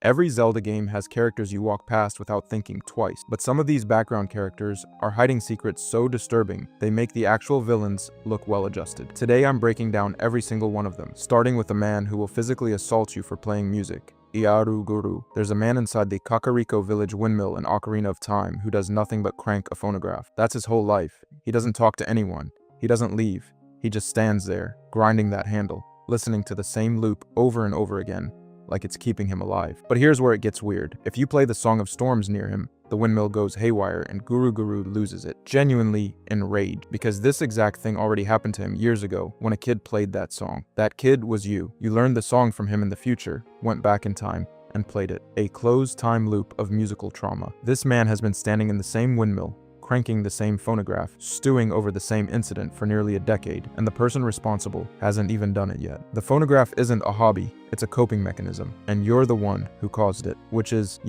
Every Zelda game has characters you walk past without thinking twice, but some of these background characters are hiding secrets so disturbing they make the actual villains look well adjusted. Today I'm breaking down every single one of them, starting with a man who will physically assault you for playing music. Iaru Guru. There's a man inside the Kakariko village windmill in Ocarina of Time who does nothing but crank a phonograph. That's his whole life. He doesn't talk to anyone. He doesn't leave. He just stands there, grinding that handle, listening to the same loop over and over again, like it's keeping him alive. But here's where it gets weird. If you play the Song of Storms near him, the windmill goes haywire and Guru loses it, genuinely enraged, because this exact thing already happened to him years ago when a kid played that song. That kid was you. You learned the song from him in the future, went back in time, and played it. A closed time loop of musical trauma. This man has been standing in the same windmill, cranking the same phonograph, stewing over the same incident for nearly a decade, and the person responsible hasn't even done it yet. The phonograph isn't a hobby, it's a coping mechanism, and you're the one who caused it, which is,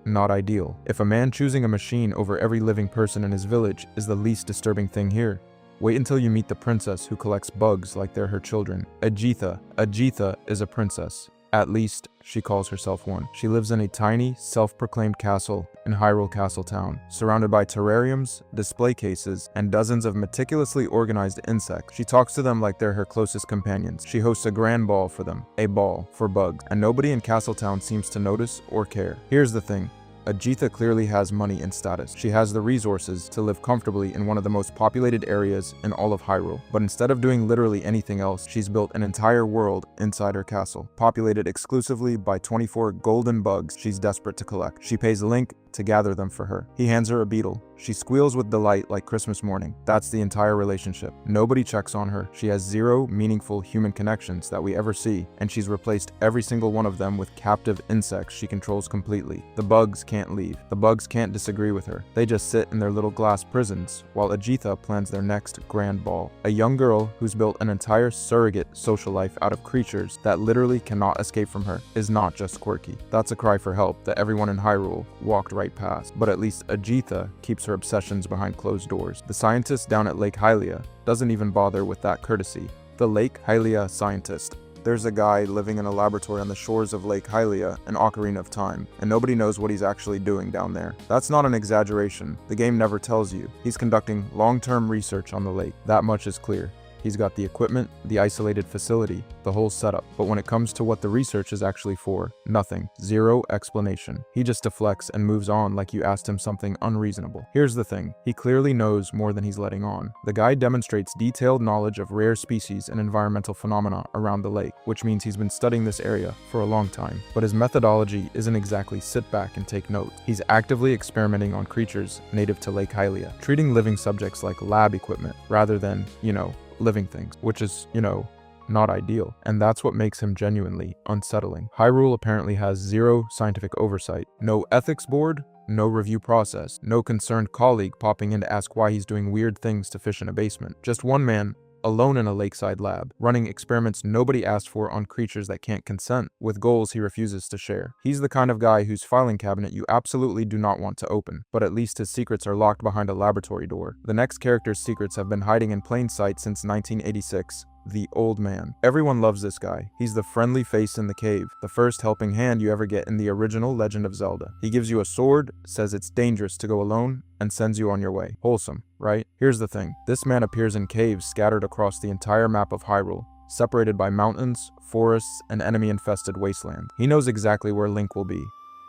not ideal. If a man choosing a machine over every living person in his village is the least disturbing thing here, wait until you meet the princess who collects bugs like they're her children. Ajitha. Ajitha is a princess. At least, she calls herself one. She lives in a tiny, self-proclaimed castle in Hyrule Castle Town, surrounded by terrariums, display cases, and dozens of meticulously organized insects. She talks to them like they're her closest companions. She hosts a grand ball for them, a ball for bugs, and nobody in Castle Town seems to notice or care. Here's the thing. Ajitha clearly has money and status. She has the resources to live comfortably in one of the most populated areas in all of Hyrule. But instead of doing literally anything else, she's built an entire world inside her castle, populated exclusively by 24 golden bugs she's desperate to collect. She pays Link to gather them for her. He hands her a beetle. She squeals with delight like Christmas morning. That's the entire relationship. Nobody checks on her. She has zero meaningful human connections that we ever see, and she's replaced every single one of them with captive insects she controls completely. The bugs can't leave. The bugs can't disagree with her. They just sit in their little glass prisons while Ajitha plans their next grand ball. A young girl who's built an entire surrogate social life out of creatures that literally cannot escape from her is not just quirky. That's a cry for help that everyone in Hyrule walked right past, but at least Ajitha keeps her obsessions behind closed doors. The scientist down at Lake Hylia doesn't even bother with that courtesy. The Lake Hylia scientist. There's a guy living in a laboratory on the shores of Lake Hylia in Ocarina of Time, and nobody knows what he's actually doing down there. That's not an exaggeration. The game never tells you. He's conducting long-term research on the lake. That much is clear. He's got the equipment, the isolated facility, the whole setup. But when it comes to what the research is actually for, nothing. Zero explanation. He just deflects and moves on like you asked him something unreasonable. Here's the thing. He clearly knows more than he's letting on. The guy demonstrates detailed knowledge of rare species and environmental phenomena around the lake, which means he's been studying this area for a long time. But his methodology isn't exactly sit back and take notes. He's actively experimenting on creatures native to Lake Hylia, treating living subjects like lab equipment rather than, living things, which is, not ideal. And that's what makes him genuinely unsettling. Hyrule apparently has zero scientific oversight, no ethics board, no review process, no concerned colleague popping in to ask why he's doing weird things to fish in a basement. Just one man, alone in a lakeside lab, running experiments nobody asked for on creatures that can't consent, with goals he refuses to share. He's the kind of guy whose filing cabinet you absolutely do not want to open, but at least his secrets are locked behind a laboratory door. The next character's secrets have been hiding in plain sight since 1986. The Old Man. Everyone loves this guy. He's the friendly face in the cave, the first helping hand you ever get in the original Legend of Zelda. He gives you a sword, says it's dangerous to go alone, and sends you on your way. Wholesome, right? Here's the thing. This man appears in caves scattered across the entire map of Hyrule, separated by mountains, forests, and enemy-infested wasteland. He knows exactly where Link will be,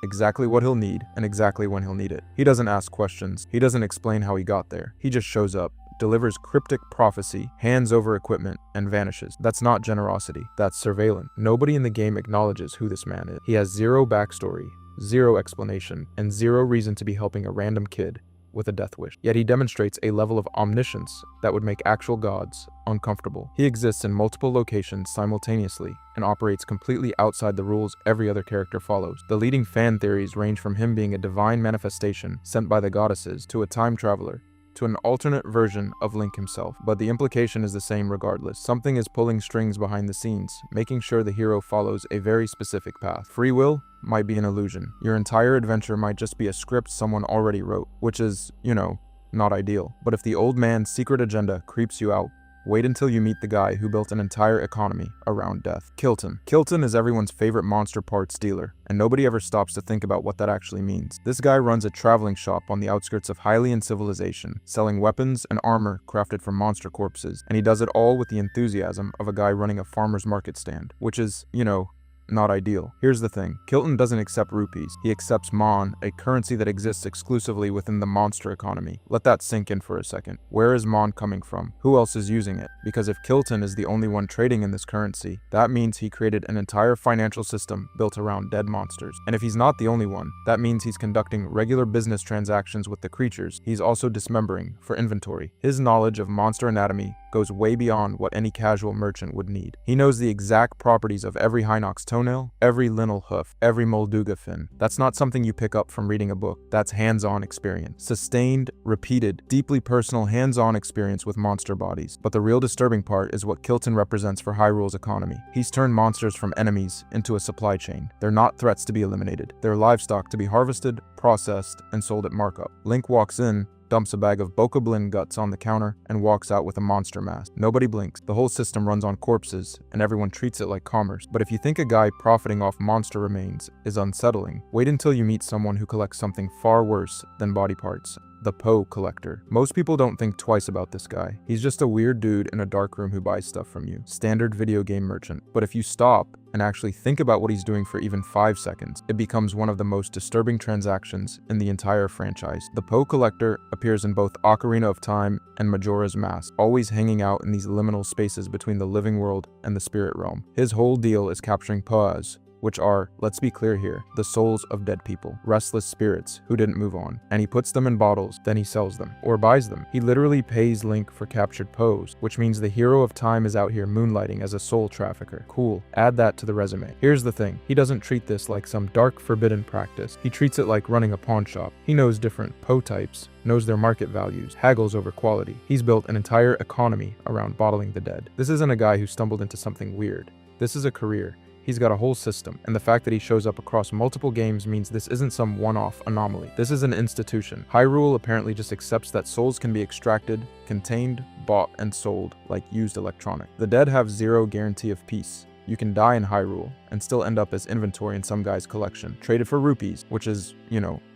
exactly what he'll need, and exactly when he'll need it. He doesn't ask questions. He doesn't explain how he got there. He just shows up, delivers cryptic prophecy, hands over equipment, and vanishes. That's not generosity. That's surveillance. Nobody in the game acknowledges who this man is. He has zero backstory, zero explanation, and zero reason to be helping a random kid with a death wish. Yet he demonstrates a level of omniscience that would make actual gods uncomfortable. He exists in multiple locations simultaneously and operates completely outside the rules every other character follows. The leading fan theories range from him being a divine manifestation sent by the goddesses to a time traveler to an alternate version of Link himself, but the implication is the same regardless. Something is pulling strings behind the scenes, making sure the hero follows a very specific path. Free will might be an illusion. Your entire adventure might just be a script someone already wrote, which is, not ideal. But if the Old Man's secret agenda creeps you out, Wait until you meet the guy who built an entire economy around death. Kilton. Kilton is everyone's favorite monster parts dealer, and nobody ever stops to think about what that actually means. This guy runs a traveling shop on the outskirts of Hylian civilization, selling weapons and armor crafted from monster corpses, and he does it all with the enthusiasm of a guy running a farmer's market stand, which is, not ideal. Here's the thing, Kilton doesn't accept rupees, he accepts Mon, a currency that exists exclusively within the monster economy. Let that sink in for a second. Where is Mon coming from? Who else is using it? Because if Kilton is the only one trading in this currency, that means he created an entire financial system built around dead monsters. And if he's not the only one, that means he's conducting regular business transactions with the creatures he's also dismembering for inventory. His knowledge of monster anatomy goes way beyond what any casual merchant would need. He knows the exact properties of every Hinox toenail, every linel hoof, every Molduga fin. That's not something you pick up from reading a book. That's hands-on experience. Sustained, repeated, deeply personal hands-on experience with monster bodies. But the real disturbing part is what Kilton represents for Hyrule's economy. He's turned monsters from enemies into a supply chain. They're not threats to be eliminated. They're livestock to be harvested, processed, and sold at markup. Link walks in, dumps a bag of Bokoblin guts on the counter, and walks out with a monster mask. Nobody blinks. The whole system runs on corpses, and everyone treats it like commerce. But if you think a guy profiting off monster remains is unsettling, wait until you meet someone who collects something far worse than body parts. The Poe Collector. Most people don't think twice about this guy. He's just a weird dude in a dark room who buys stuff from you. Standard video game merchant. But if you stop and actually think about what he's doing for even 5 seconds, it becomes one of the most disturbing transactions in the entire franchise. The Poe Collector appears in both Ocarina of Time and Majora's Mask, always hanging out in these liminal spaces between the living world and the spirit realm. His whole deal is capturing Poas, which are, let's be clear here, the souls of dead people, restless spirits who didn't move on. And he puts them in bottles, then he sells them, or buys them. He literally pays Link for captured Poes, which means the hero of time is out here moonlighting as a soul trafficker. Cool, add that to the resume. Here's the thing, he doesn't treat this like some dark forbidden practice. He treats it like running a pawn shop. He knows different Poe types, knows their market values, haggles over quality. He's built an entire economy around bottling the dead. This isn't a guy who stumbled into something weird. This is a career. He's got a whole system, and the fact that he shows up across multiple games means this isn't some one-off anomaly. This is an institution. Hyrule apparently just accepts that souls can be extracted, contained, bought, and sold like used electronic. The dead have zero guarantee of peace. You can die in Hyrule and still end up as inventory in some guy's collection, traded for rupees, which is,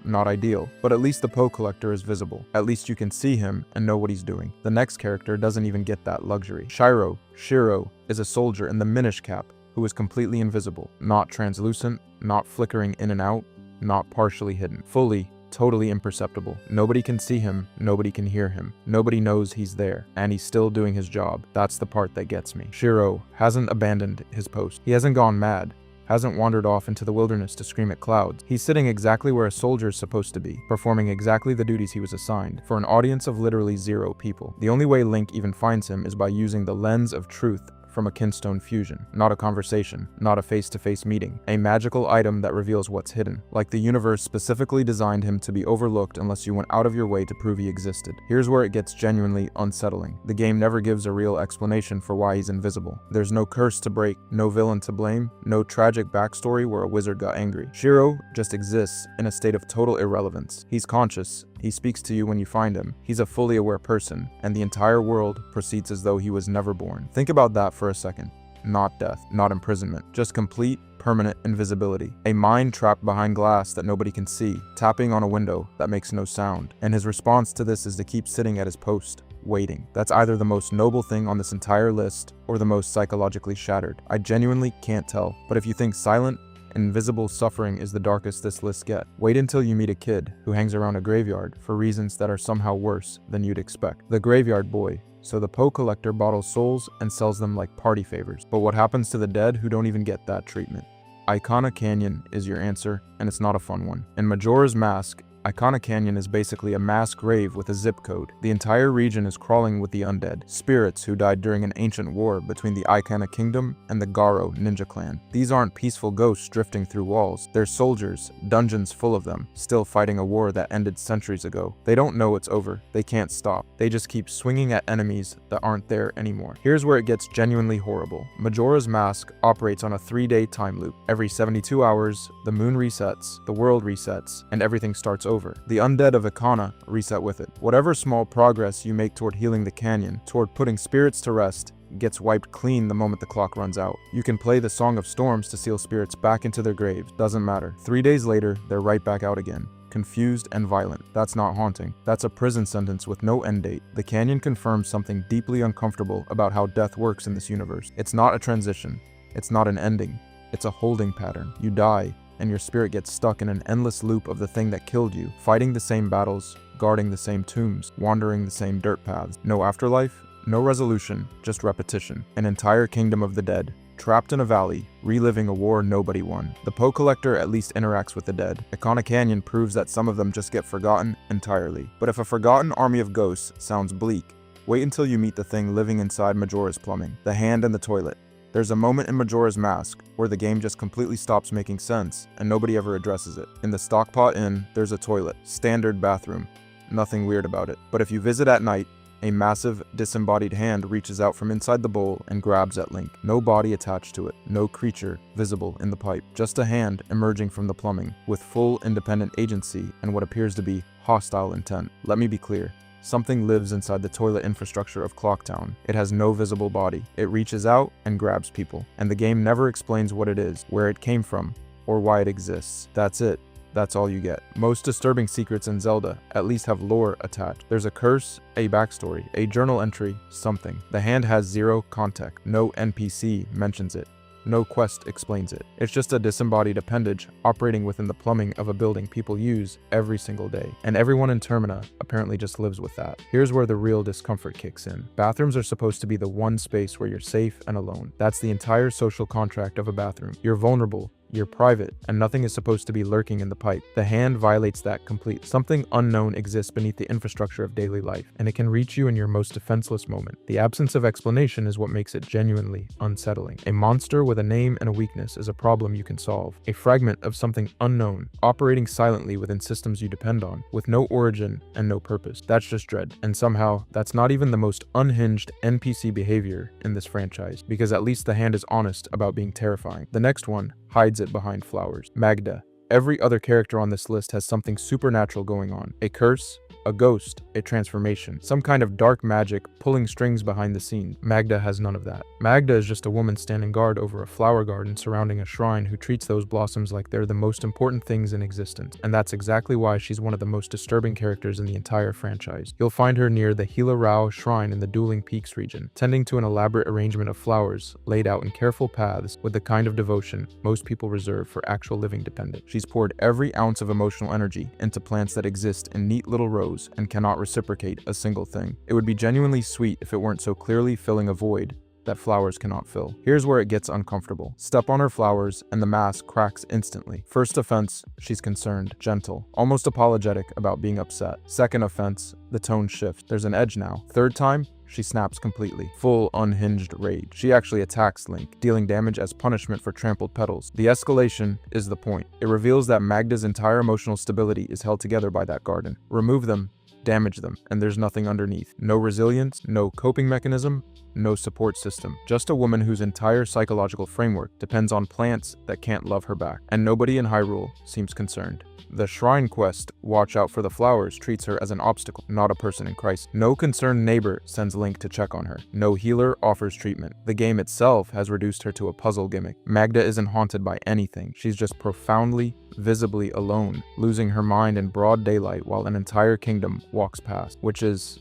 not ideal. But at least the Poe Collector is visible. At least you can see him and know what he's doing. The next character doesn't even get that luxury. Shiro is a soldier in the Minish cap, who is completely invisible, not translucent, not flickering in and out, not partially hidden, fully, totally imperceptible. Nobody can see him, nobody can hear him, nobody knows he's there, and he's still doing his job. That's the part that gets me. Shiro hasn't abandoned his post. He hasn't gone mad, hasn't wandered off into the wilderness to scream at clouds. He's sitting exactly where a soldier is supposed to be, performing exactly the duties he was assigned, for an audience of literally 0 people. The only way Link even finds him is by using the lens of truth from a kinstone fusion. Not a conversation, not a face-to-face meeting, a magical item that reveals what's hidden, like the universe specifically designed him to be overlooked unless you went out of your way to prove he existed. Here's where it gets genuinely unsettling. The game never gives a real explanation for why he's invisible. There's no curse to break, no villain to blame, no tragic backstory where a wizard got angry. Shiro just exists in a state of total irrelevance. He's conscious, he speaks to you when you find him, he's a fully aware person, and the entire world proceeds as though he was never born. Think about that for a second. Not death, not imprisonment, just complete, permanent invisibility. A mind trapped behind glass that nobody can see, tapping on a window that makes no sound. And his response to this is to keep sitting at his post, waiting. That's either the most noble thing on this entire list, or the most psychologically shattered. I genuinely can't tell, but if you think silent, invisible suffering is the darkest this list gets, wait until you meet a kid who hangs around a graveyard for reasons that are somehow worse than you'd expect. The Graveyard Boy. So the Poe Collector bottles souls and sells them like party favors. But what happens to the dead who don't even get that treatment? Icona Canyon is your answer, and it's not a fun one. In Majora's Mask, Icona Canyon is basically a mass grave with a zip code. The entire region is crawling with the undead, spirits who died during an ancient war between the Icona Kingdom and the Garo ninja clan. These aren't peaceful ghosts drifting through walls. They're soldiers, dungeons full of them, still fighting a war that ended centuries ago. They don't know it's over. They can't stop. They just keep swinging at enemies that aren't there anymore. Here's where it gets genuinely horrible. Majora's Mask operates on a 3-day time loop. Every 72 hours, the moon resets, the world resets, and everything starts over. The undead of Ikana reset with it. Whatever small progress you make toward healing the canyon, toward putting spirits to rest, gets wiped clean the moment the clock runs out. You can play the Song of Storms to seal spirits back into their graves. Doesn't matter. 3 days later, they're right back out again. Confused and violent. That's not haunting. That's a prison sentence with no end date. The canyon confirms something deeply uncomfortable about how death works in this universe. It's not a transition. It's not an ending. It's a holding pattern. You die, and your spirit gets stuck in an endless loop of the thing that killed you, fighting the same battles, guarding the same tombs, wandering the same dirt paths. No afterlife, no resolution, just repetition. An entire kingdom of the dead, trapped in a valley, reliving a war nobody won. The Poe Collector at least interacts with the dead. Ikana Canyon proves that some of them just get forgotten entirely. But if a forgotten army of ghosts sounds bleak, wait until you meet the thing living inside Majora's plumbing, the hand and the toilet. There's a moment in Majora's Mask where the game just completely stops making sense and nobody ever addresses it. In the Stockpot Inn, there's a toilet, standard bathroom, nothing weird about it. But if you visit at night, a massive, disembodied hand reaches out from inside the bowl and grabs at Link. No body attached to it, no creature visible in the pipe, just a hand emerging from the plumbing, with full independent agency and what appears to be hostile intent. Let me be clear. Something lives inside the toilet infrastructure of Clocktown. It has no visible body. It reaches out and grabs people, and the game never explains what it is, where it came from, or why it exists. That's it. That's all you get. Most disturbing secrets in Zelda at least have lore attached. There's a curse, a backstory, a journal entry, something. The hand has zero context. No NPC mentions it. No quest explains it. It's just a disembodied appendage operating within the plumbing of a building people use every single day. And everyone in Termina apparently just lives with that. Here's where the real discomfort kicks in. Bathrooms are supposed to be the one space where you're safe and alone. That's the entire social contract of a bathroom. You're vulnerable. You're private, and nothing is supposed to be lurking in the pipe. The hand violates that completely. Something unknown exists beneath the infrastructure of daily life, and it can reach you in your most defenseless moment. The absence of explanation is what makes it genuinely unsettling. A monster with a name and a weakness is a problem you can solve. A fragment of something unknown, operating silently within systems you depend on, with no origin and no purpose. That's just dread. And somehow, that's not even the most unhinged NPC behavior in this franchise, because at least the hand is honest about being terrifying. The next one hides it behind flowers. Magda. Every other character on this list has something supernatural going on. A curse, a ghost, a transformation, some kind of dark magic pulling strings behind the scenes. Magda has none of that. Magda is just a woman standing guard over a flower garden surrounding a shrine who treats those blossoms like they're the most important things in existence. And that's exactly why she's one of the most disturbing characters in the entire franchise. You'll find her near the Hila Rao shrine in the Dueling Peaks region, tending to an elaborate arrangement of flowers laid out in careful paths with the kind of devotion most people reserve for actual living dependent. She's poured every ounce of emotional energy into plants that exist in neat little rows and cannot reciprocate a single thing. It would be genuinely sweet if it weren't so clearly filling a void that flowers cannot fill. Here's where it gets uncomfortable. Step on her flowers and the mask cracks instantly. First offense, she's concerned, gentle, almost apologetic about being upset. Second offense, the tone shifts. There's an edge now. Third time, she snaps completely. Full unhinged rage. She actually attacks Link, dealing damage as punishment for trampled petals. The escalation is the point. It reveals that Magda's entire emotional stability is held together by that garden. Remove them, damage them, and there's nothing underneath. No resilience, no coping mechanism, no support system. Just a woman whose entire psychological framework depends on plants that can't love her back. And nobody in Hyrule seems concerned. The shrine quest, Watch Out for the Flowers, treats her as an obstacle, not a person in crisis. No concerned neighbor sends Link to check on her. No healer offers treatment. The game itself has reduced her to a puzzle gimmick. Magda isn't haunted by anything. She's just profoundly, visibly alone, losing her mind in broad daylight while an entire kingdom walks past, which is,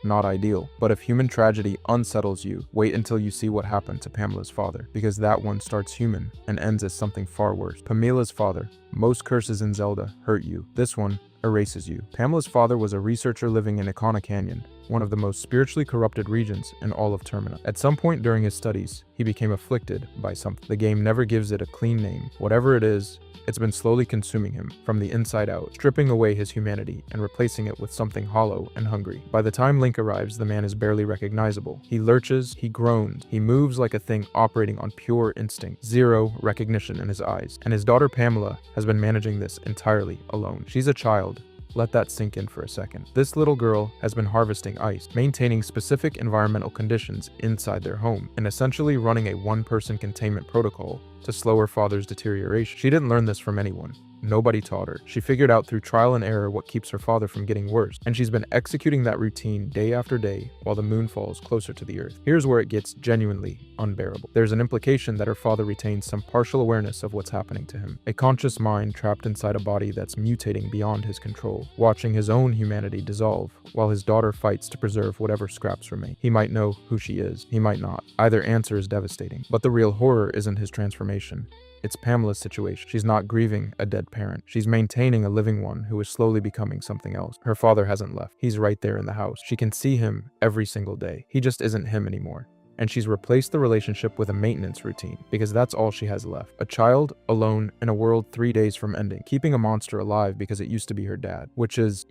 not ideal. But if human tragedy unsettles you, wait until you see what happened to Pamela's father, because that one starts human and ends as something far worse. Pamela's father. Most curses in Zelda hurt you. This one erases you. Pamela's father was a researcher living in Ikana Canyon, one of the most spiritually corrupted regions in all of Termina. At some point during his studies, he became afflicted by something. The game never gives it a clean name. Whatever it is, it's been slowly consuming him from the inside out, stripping away his humanity and replacing it with something hollow and hungry. By the time Link arrives, the man is barely recognizable. He lurches, he groans, he moves like a thing operating on pure instinct, zero recognition in his eyes. And his daughter Pamela has been managing this entirely alone. She's a child. Let that sink in for a second. This little girl has been harvesting ice, maintaining specific environmental conditions inside their home, and essentially running a one-person containment protocol to slow her father's deterioration. She didn't learn this from anyone. Nobody taught her. She figured out through trial and error what keeps her father from getting worse, and she's been executing that routine day after day while the moon falls closer to the earth. Here's where it gets genuinely unbearable. There's an implication that her father retains some partial awareness of what's happening to him, a conscious mind trapped inside a body that's mutating beyond his control, watching his own humanity dissolve while his daughter fights to preserve whatever scraps remain. He might know who she is, he might not. Either answer is devastating. But the real horror isn't his transformation. It's Pamela's situation. She's not grieving a dead parent. She's maintaining a living one who is slowly becoming something else. Her father hasn't left. He's right there in the house. She can see him every single day. He just isn't him anymore. And she's replaced the relationship with a maintenance routine, because that's all she has left. A child alone in a world 3 days from ending, keeping a monster alive because it used to be her dad, which is,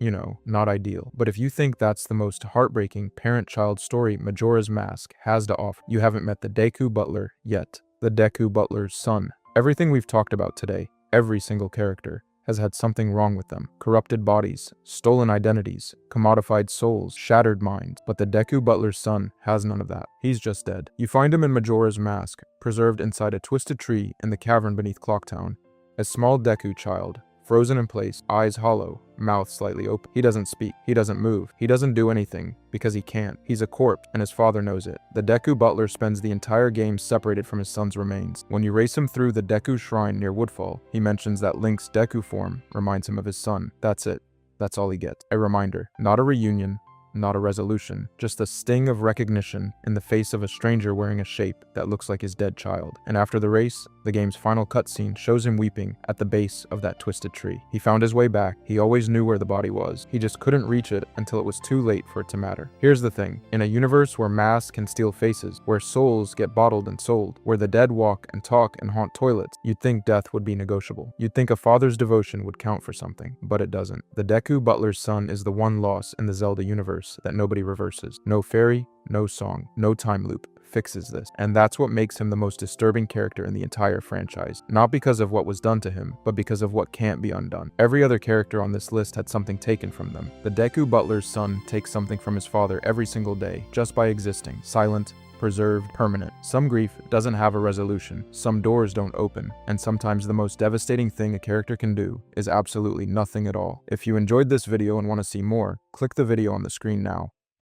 not ideal. But if you think that's the most heartbreaking parent-child story Majora's Mask has to offer, you haven't met the Deku Butler yet. The Deku Butler's son. Everything we've talked about today, every single character, has had something wrong with them. Corrupted bodies, stolen identities, commodified souls, shattered minds. But the Deku Butler's son has none of that. He's just dead. You find him in Majora's Mask, preserved inside a twisted tree in the cavern beneath Clocktown. A small Deku child, frozen in place, eyes hollow, mouth slightly open. He doesn't speak. He doesn't move. He doesn't do anything because he can't. He's a corpse, and his father knows it. The Deku Butler spends the entire game separated from his son's remains. When you race him through the Deku Shrine near Woodfall, he mentions that Link's Deku form reminds him of his son. That's it. That's all he gets. A reminder. Not a reunion. Not a resolution, just a sting of recognition in the face of a stranger wearing a shape that looks like his dead child. And after the race, the game's final cutscene shows him weeping at the base of that twisted tree. He found his way back. He always knew where the body was. He just couldn't reach it until it was too late for it to matter. Here's the thing. In a universe where masks can steal faces, where souls get bottled and sold, where the dead walk and talk and haunt toilets, you'd think death would be negotiable. You'd think a father's devotion would count for something, but it doesn't. The Deku Butler's son is the one loss in the Zelda universe that nobody reverses. No fairy, no song, no time loop fixes this. And that's what makes him the most disturbing character in the entire franchise. Not because of what was done to him, but because of what can't be undone. Every other character on this list had something taken from them. The Deku Butler's son takes something from his father every single day, just by existing. Silent, preserved, permanent. Some grief doesn't have a resolution, some doors don't open, and sometimes the most devastating thing a character can do is absolutely nothing at all. If you enjoyed this video and want to see more, click the video on the screen now.